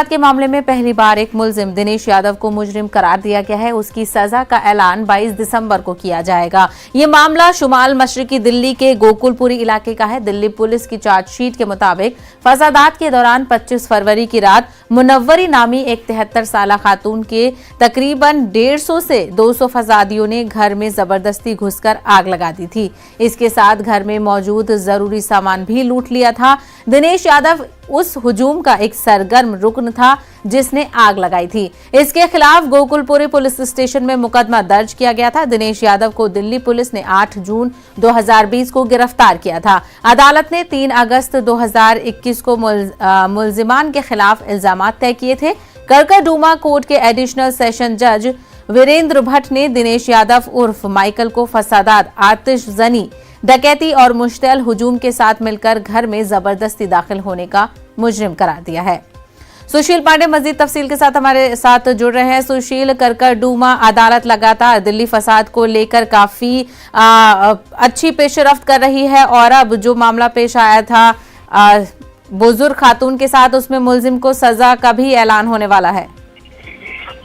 के मामले में पहली बार एक मुलजिम दिनेश यादव को मुजरिम करार दिया गया है। उसकी सजा का ऐलान 22 दिसंबर को किया जाएगा। ये मामला शुमाल मशरकी दिल्ली के गोकुलपुरी इलाके का है। दिल्ली पुलिस की चार्जशीट के मुताबिक फसादात के दौरान 25 फरवरी की रात मुनव्वरी नामी एक 73 साल खातून के तकरीबन 150 से 200 फसादियों ने घर में जबरदस्ती घुसकर आग लगा दी थी। इसके साथ घर में मौजूद जरूरी सामान भी लूट लिया था। दिनेश यादव उस हुजूम का एक सरगर्म रुकन था जिसने आग लगाई थी। इसके खिलाफ गोकुलपुरी पुलिस स्टेशन में मुकदमा दर्ज किया गया था। दिनेश यादव को दिल्ली पुलिस ने 8 जून 2020 को गिरफ्तार किया था। अदालत ने 3 अगस्त 2021 को मुलजिमान के खिलाफ इल्जाम तय किए थे। करकरडूमा कोर्ट के एडिशनल सेशन जज वीरेंद्र भट्ट ने दिनेश यादव उर्फ माइकल को फसादात, आतिशजनी, डकैती और मुश्तल हुजूम के साथ मिलकर घर में जबरदस्ती दाखिल होने का मुजरिम करार दिया है। सुशील पांडे मजीद तफसील के साथ हमारे साथ जुड़ रहे हैं। सुशील, करकरडूमा अदालत लगातार दिल्ली फसाद को लेकर काफी अच्छी पेशरफ्त कर रही है और अब जो मामला पेश आया था बुजुर्ग खातून के साथ, उसमें मुलजिम को सजा का भी ऐलान होने वाला है।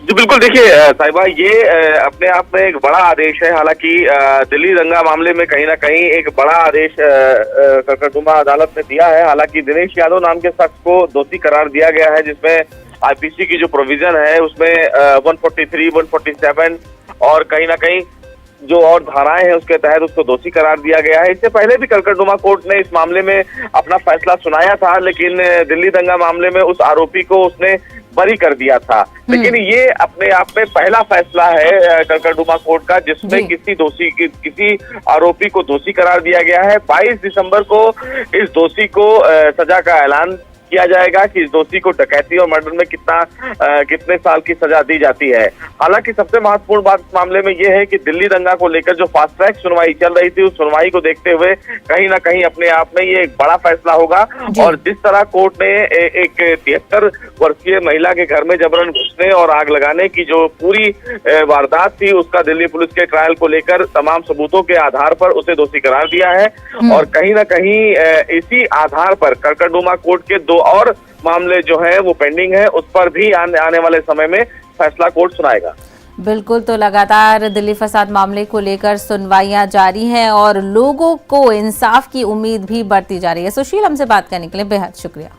जी बिल्कुल, देखिए साहिबा, ये अपने आप में एक बड़ा आदेश है। हालांकि दिल्ली दंगा मामले में कहीं ना कहीं एक बड़ा आदेश करकरडूमा अदालत ने दिया है। हालांकि दिनेश यादव नाम के शख्स को दोषी करार दिया गया है, जिसमें आईपीसी की जो प्रोविजन है उसमें 143, 147 और कहीं ना कहीं जो और धाराएं हैं उसके तहत उसको दोषी करार दिया गया है। इससे पहले भी करकरडूमा कोर्ट ने इस मामले में अपना फैसला सुनाया था, लेकिन दिल्ली दंगा मामले में उस आरोपी को उसने बरी कर दिया था। लेकिन ये अपने आप में पहला फैसला है करकरडूमा कोर्ट का जिसमें किसी आरोपी को दोषी करार दिया गया है। 22 दिसंबर को इस दोषी को सजा का ऐलान किया जाएगा कि इस दोषी को डकैती और मर्डर में कितने साल की सजा दी जाती है। हालांकि सबसे महत्वपूर्ण बात इस मामले में यह है कि दिल्ली दंगा को लेकर जो फास्ट ट्रैक सुनवाई चल रही थी, उस सुनवाई को देखते हुए कहीं ना कहीं अपने आप में ये एक बड़ा फैसला होगा। और जिस तरह कोर्ट ने एक 73 वर्षीय महिला के घर में जबरन घुसने और आग लगाने की जो पूरी वारदात थी, उसका दिल्ली पुलिस के ट्रायल को लेकर तमाम सबूतों के आधार पर उसे दोषी करार दिया है। और कहीं ना कहीं इसी आधार पर करकरडूमा कोर्ट के 2 और मामले जो है वो पेंडिंग है, उस पर भी आने वाले समय में फैसला कोर्ट सुनाएगा। बिल्कुल, तो लगातार दिल्ली फसाद मामले को लेकर सुनवाइयां जारी हैं और लोगों को इंसाफ की उम्मीद भी बढ़ती जा रही है। सुशील, हमसे बात करने के लिए बेहद शुक्रिया।